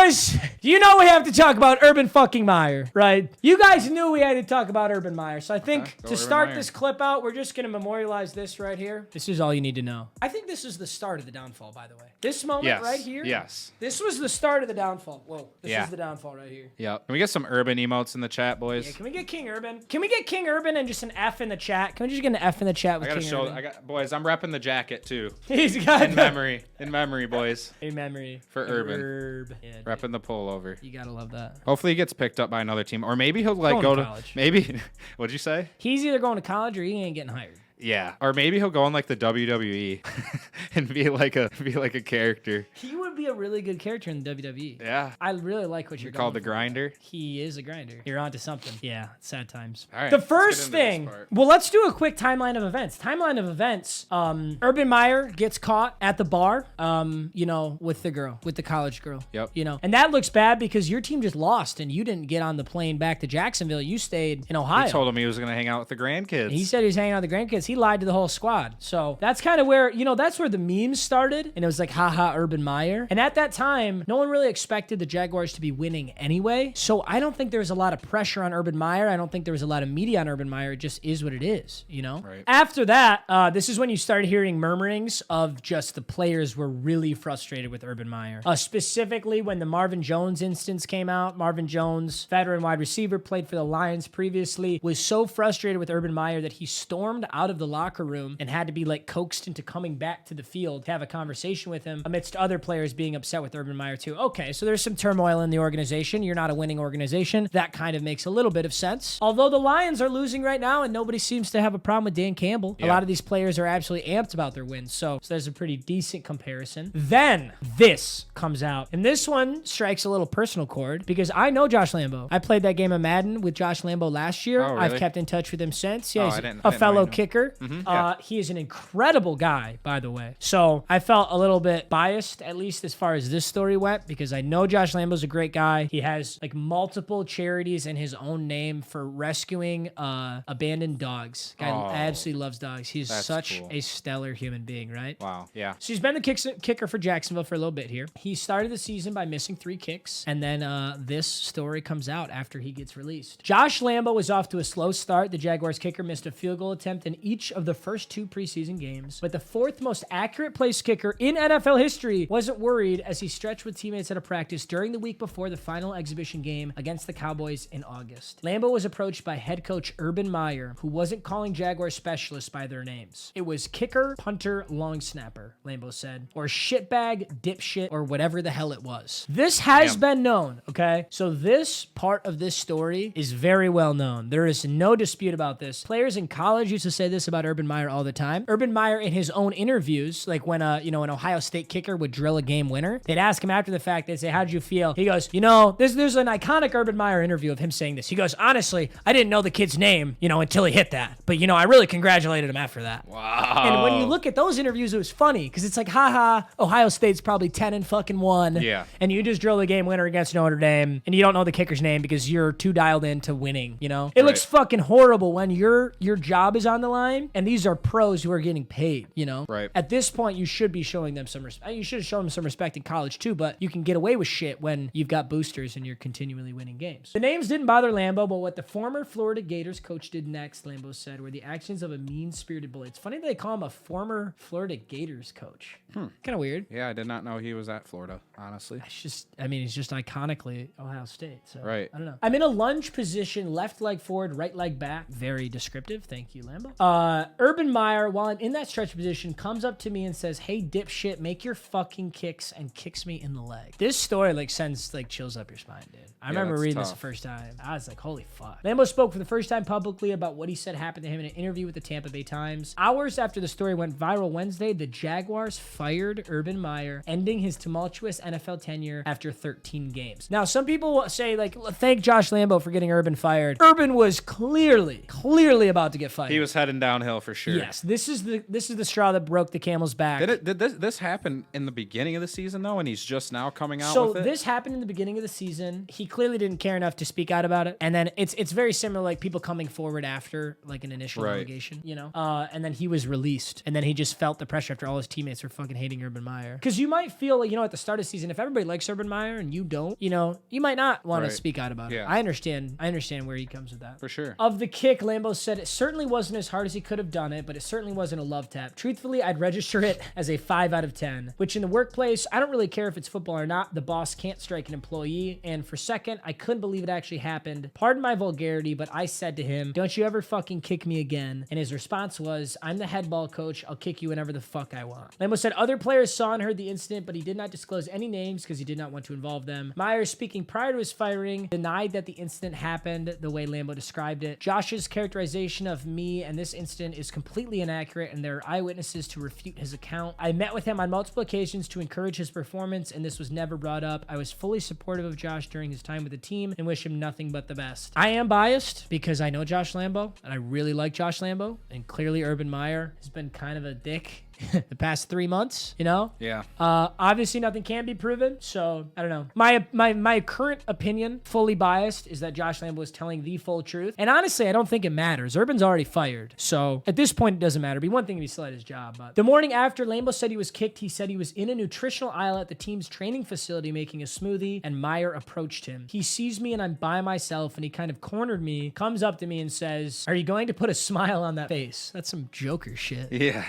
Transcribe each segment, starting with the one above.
boys, you know we have to talk about Urban fucking Meyer, right? You guys knew we had to talk about Urban Meyer. So I think to start this clip out, we're just going to memorialize this right here. This is all you need to know. I think this is the start of the downfall, by the way. This moment right here. Yes. This was the start of the downfall. Whoa. This is the downfall right here. Yep. Can we get some Urban emotes in the chat, boys? Yeah, can we get King Urban? Can we get King Urban and just an F in the chat? Can we just get an F in the chat with King Urban? Boys, I'm repping the jacket too. He's got in memory, boys. In memory. For Urban. Yeah, repping the pullover. You gotta love that. Hopefully he gets picked up by another team. Or maybe he'll like go to college. Maybe what'd you say? He's either going to college or he ain't getting hired. Yeah, or maybe he'll go in like the WWE and be like a character. He would be a really good character in the WWE. Yeah, I really like what you're going called the grinder. He is a grinder. You're onto something. Yeah, sad times. All right, the first thing. Well, let's do a quick timeline of events. Urban Meyer gets caught at the bar. With the college girl. Yep. And that looks bad because your team just lost and you didn't get on the plane back to Jacksonville. You stayed in Ohio. He told him he was going to hang out with the grandkids. He said he was hanging out with the grandkids. He lied to the whole squad. So that's kind of where, that's where the memes started. And it was like, haha, Urban Meyer. And at that time, no one really expected the Jaguars to be winning anyway. So I don't think there was a lot of pressure on Urban Meyer. I don't think there was a lot of media on Urban Meyer. It just is what it is, Right. After that, this is when you started hearing murmurings of just the players were really frustrated with Urban Meyer. Specifically when the Marvin Jones instance came out. Marvin Jones, veteran wide receiver, played for the Lions previously, was so frustrated with Urban Meyer that he stormed out of the locker room and had to be like coaxed into coming back to the field to have a conversation with him amidst other players being upset with Urban Meyer too. Okay, so there's some turmoil in the organization. You're not a winning organization. That kind of makes a little bit of sense. Although the Lions are losing right now and nobody seems to have a problem with Dan Campbell. Yeah. A lot of these players are absolutely amped about their wins. So there's a pretty decent comparison. Then this comes out. And this one strikes a little personal chord because I know Josh Lambo. I played that game of Madden with Josh Lambo last year. Oh, really? I've kept in touch with him since. Yeah, he's a fellow kicker. Mm-hmm. He is an incredible guy, by the way. So I felt a little bit biased, at least as far as this story went, because I know Josh Lambo's a great guy. He has like multiple charities in his own name for rescuing abandoned dogs. Guy absolutely loves dogs. He's such a stellar human being, right? Wow. Yeah. So he's been the kicker for Jacksonville for a little bit here. He started the season by missing 3 kicks, and then this story comes out after he gets released. Josh Lambo was off to a slow start. The Jaguars kicker missed a field goal attempt in each of the first 2 preseason games, but the 4th most accurate placed kicker in NFL history wasn't worried as he stretched with teammates at a practice during the week before the final exhibition game against the Cowboys in August. Lambo was approached by head coach Urban Meyer, who wasn't calling Jaguar specialists by their names. It was kicker, punter, long snapper, Lambo said, or shitbag, dipshit, or whatever the hell it was. This has been known, okay? So this part of this story is very well known. There is no dispute about this. Players in college used to say this about Urban Meyer all the time. Urban Meyer in his own interviews, like when an Ohio State kicker would drill a game winner, they'd ask him after the fact, they'd say, how'd you feel? He goes, there's an iconic Urban Meyer interview of him saying this. He goes, honestly, I didn't know the kid's name, until he hit that. But, I really congratulated him after that. Wow. And when you look at those interviews, it was funny because it's like, haha, Ohio State's probably 10-1. Yeah. And you just drill the game winner against Notre Dame and you don't know the kicker's name because you're too dialed into winning, It looks fucking horrible when your job is on the line and these are pros who are getting paid, Right. At this point, you should be showing them some respect. You should have shown them some respect in college too, but you can get away with shit when you've got boosters and you're continually winning games. The names didn't bother Lambo, but what the former Florida Gators coach did next, Lambo said, were the actions of a mean-spirited bully. It's funny that they call him a former Florida Gators coach. Kind of weird. Yeah, I did not know he was at Florida, honestly. He's just iconically Ohio State. So right. I don't know. I'm in a lunge position, left leg forward, right leg back. Very descriptive. Thank you, Lambo. Urban Meyer, while I'm in that stretch position, comes up to me and says, hey, dipshit, make your fucking kicks, and kicks me in the leg. This story sends chills up your spine, dude. I remember reading this the first time. I was like, holy fuck. Lambo spoke for the first time publicly about what he said happened to him in an interview with the Tampa Bay Times. Hours after the story went viral Wednesday, the Jaguars fired Urban Meyer, ending his tumultuous NFL tenure after 13 games. Now, some people say, thank Josh Lambo for getting Urban fired. Urban was clearly about to get fired. He was heading downhill for sure. Yes, this is the straw that broke the camel's back. Did this happen in the beginning of the season though, and he's just now coming out So with it? this happened in the beginning of the season. He clearly didn't care enough to speak out about it, and then it's very similar, like people coming forward after like an initial allegation, you know. And then he was released, and then he just felt the pressure after all his teammates were fucking hating Urban Meyer. Because you might feel like, you know, at the start of the season, if everybody likes Urban Meyer and you don't, you know, you might not want to speak out about it. I understand where he comes with that. For sure. Of the kick, Lambeau said it certainly wasn't as hard as he could have done it, but it certainly wasn't a love tap. Truthfully, I'd register it as a 5 out of 10, which in the workplace, I don't really care if it's football or not. The boss can't strike an employee. And for second, I couldn't believe it actually happened. Pardon my vulgarity, but I said to him, don't you ever fucking kick me again. And his response was, I'm the head ball coach. I'll kick you whenever the fuck I want. Lambeau said other players saw and heard the incident, but he did not disclose any names because he did not want to involve them. Meyer, speaking prior to his firing, denied that the incident happened the way Lambeau described it. Josh's characterization of me and this incident is completely inaccurate, and there are eyewitnesses to refute his account. I met with him on multiple occasions to encourage his performance, and this was never brought up. I was fully supportive of Josh during his time with the team and wish him nothing but the best. I am biased because I know Josh Lambeau, and I really like Josh Lambeau, and clearly Urban Meyer has been kind of a dick the past 3 months, you know? Yeah. Obviously nothing can be proven, so I don't know. My current opinion, fully biased, is that Josh Lambeau is telling the full truth. And honestly, I don't think it matters. Urban's already fired. So at this point, it doesn't matter. It'd be one thing if he still had his job. But the morning after Lambeau said he was kicked, he said he was in a nutritional aisle at the team's training facility making a smoothie, and Meyer approached him. He sees me and I'm by myself, and he kind of cornered me, comes up to me and says, are you going to put a smile on that face? That's some Joker shit. Yeah.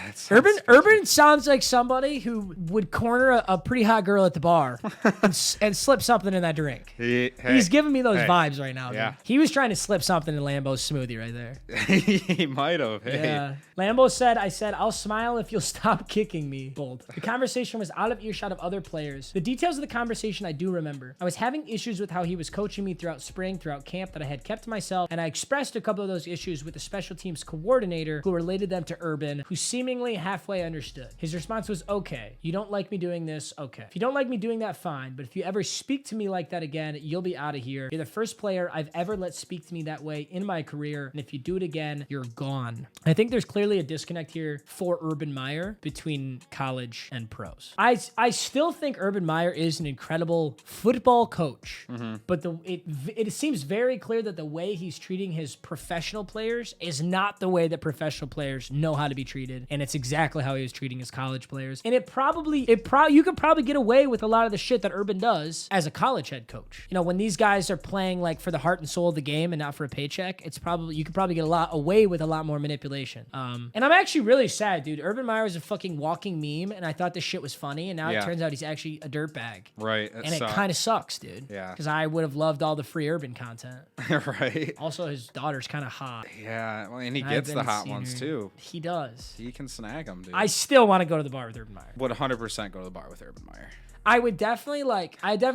Urban sounds like somebody who would corner a pretty hot girl at the bar and slip something in that drink. He's giving me those vibes right now. Yeah. Dude. He was trying to slip something in Lambeau's smoothie right there. He might have. Hey. Yeah. Lambeau said, I said, I'll smile if you'll stop kicking me. Bold. The conversation was out of earshot of other players. The details of the conversation I do remember. I was having issues with how he was coaching me throughout spring, throughout camp, that I had kept to myself, and I expressed a couple of those issues with the special teams coordinator who related them to Urban, who seemingly halfway understood. His response was, okay, you don't like me doing this? Okay. If you don't like me doing that, fine, but if you ever speak to me like that again, you'll be out of here. You're the first player I've ever let speak to me that way in my career, and if you do it again, you're gone. I think there's clearly a disconnect here for Urban Meyer between college and pros. I still think Urban Meyer is an incredible football coach, but it seems very clear that the way he's treating his professional players is not the way that professional players know how to be treated, and it's exactly how he was treating his college players. And you could probably get away with a lot of the shit that Urban does as a college head coach. You know, when these guys are playing like for the heart and soul of the game and not for a paycheck, you could probably get away with a lot more manipulation. And I'm actually really sad, dude. Urban Meyer is a fucking walking meme, and I thought this shit was funny, and now it turns out he's actually a dirtbag. Right. And it kind of sucks, dude. Yeah. Because I would have loved all the free Urban content. Right. Also, his daughter's kind of hot. Yeah. Well, and he gets the hot ones too. He does. He can snag them, dude. I still want to go to the bar with Urban Meyer. Would 100% go to the bar with Urban Meyer. I would definitely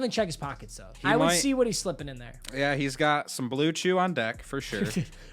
check his pockets though. I would see what he's slipping in there. Yeah, he's got some Blue Chew on deck for sure.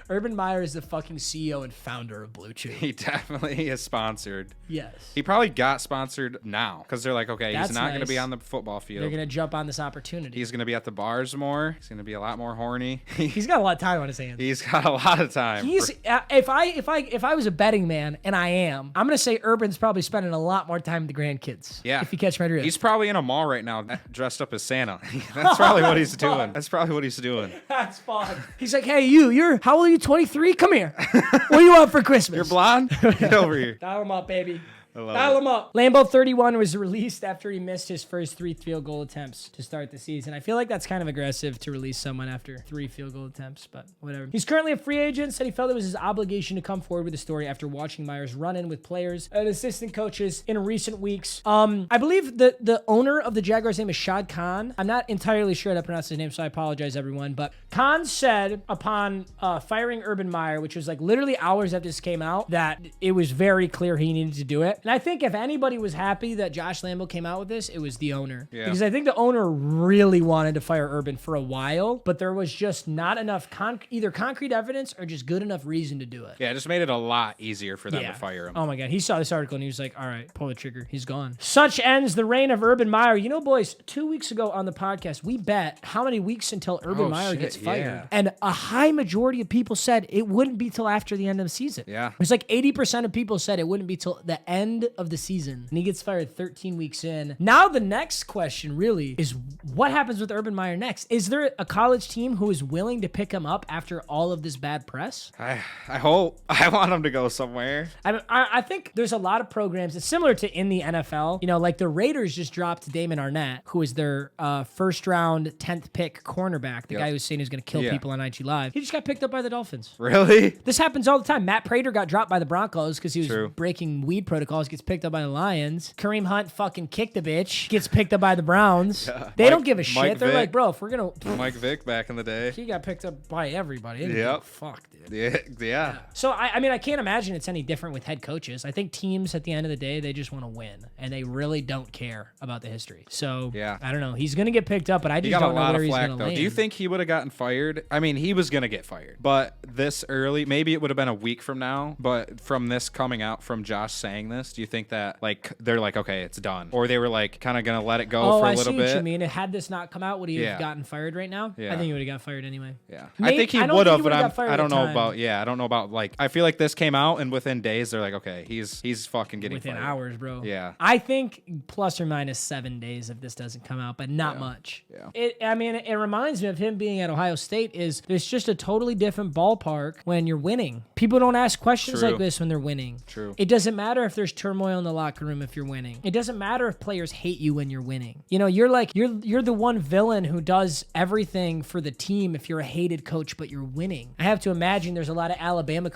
Urban Meyer is the fucking CEO and founder of Blue Chew. He definitely is sponsored. Yes. He probably got sponsored now because they're like, okay, That's he's not going to nice. be on the football field. They're going to jump on this opportunity. He's going to be at the bars more. He's going to be a lot more horny. He's got a lot of time on his hands. He's got a lot of time. If I was a betting man, and I am, I'm going to say Urban's probably spending a lot more time with the grandkids. Yeah. If you catch my drift. He's probably in a mall right now dressed up as Santa. That's probably what he's doing. That's probably what he's doing. That's fun. He's like, hey, you're, how old are you, 23? Come here. What do you want for Christmas? You're blonde? Get over here. Dial him up, baby. Dial him up. Lambeau 31 was released after he missed his first 3 field goal attempts to start the season. I feel like that's kind of aggressive to release someone after 3 field goal attempts, but whatever. He's currently a free agent, said he felt it was his obligation to come forward with the story after watching Meyer's run-in with players and assistant coaches in recent weeks. I believe the owner of the Jaguars' name is Shad Khan. I'm not entirely sure how to pronounce his name, so I apologize, everyone. But Khan said upon firing Urban Meyer, which was like literally hours after this came out, that it was very clear he needed to do it. And I think if anybody was happy that Josh Lambeau came out with this, it was the owner. Yeah. Because I think the owner really wanted to fire Urban for a while, but there was just not enough either concrete evidence or just good enough reason to do it. Yeah, it just made it a lot easier for them to fire him. Oh my God. He saw this article and he was like, all right, pull the trigger. He's gone. Such ends the reign of Urban Meyer. You know, boys, 2 weeks ago on the podcast, we bet how many weeks until Urban Meyer gets fired. Yeah. And a high majority of people said it wouldn't be till after the end of the season. Yeah. It was like 80% of people said it wouldn't be till the end end of the season, and he gets fired 13 weeks in. Now the next question really is, what happens with Urban Meyer next? Is there a college team who is willing to pick him up after all of this bad press? I hope. I want him to go somewhere. I think there's a lot of programs. It's similar to in the NFL. You know, like the Raiders just dropped Damon Arnett, who is their first round 10th pick cornerback, the guy who was saying he was going to kill people on IG Live. He just got picked up by the Dolphins. Really? This happens all the time. Matt Prater got dropped by the Broncos because he was breaking weed protocols, gets picked up by the Lions. Kareem Hunt fucking kicked a bitch, gets picked up by the Browns. Yeah. They don't give a shit. They're like, bro, if we're going to... Mike Vick back in the day. He got picked up by everybody. Yep. Fuck, dude. Yeah. So, I mean, I can't imagine it's any different with head coaches. I think teams, at the end of the day, they just want to win, and they really don't care about the history. So, I don't know. He's going to get picked up, but I just don't know where he's going to land. Do you think he would have gotten fired? I mean, he was going to get fired, but this early, maybe it would have been a week from now, but from this coming out, from Josh saying this, do you think that, like, they're like, okay, it's done? Or they were, like, kind of going to let it go for a little bit? I see what you mean. Had this not come out, would he have gotten fired right now? Yeah. I think he would have got fired anyway. Yeah. I think he would have, but I don't know about, like, I feel like this came out, and within days, they're like, okay, he's fucking getting within fired. Hours, bro. Yeah. I think plus or minus 7 days if this doesn't come out, but not much. Yeah. It reminds me of him being at Ohio State. There's just a totally different ballpark when you're winning. People don't ask questions like this when they're winning. True. It doesn't matter if there's turmoil in the locker room if you're winning. It doesn't matter if players hate you when you're winning. You know, you're the one villain who does everything for the team if you're a hated coach but you're winning. I have to imagine there's a lot of Alabama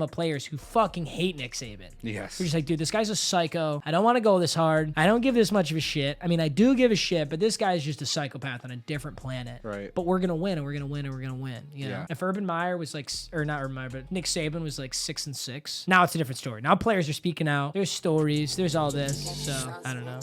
players who fucking hate Nick Saban. Yes. We're just like, dude, this guy's a psycho. I don't want to go this hard. I don't give this much of a shit. I mean, I do give a shit, but this guy's just a psychopath on a different planet. Right. But we're gonna win, and we're gonna win, and we're gonna win. You know? If Urban Meyer was like, or not Urban Meyer, but Nick Saban was like 6-6. Now it's a different story. Now players are speaking out. There's stories. There's all this. So I don't know.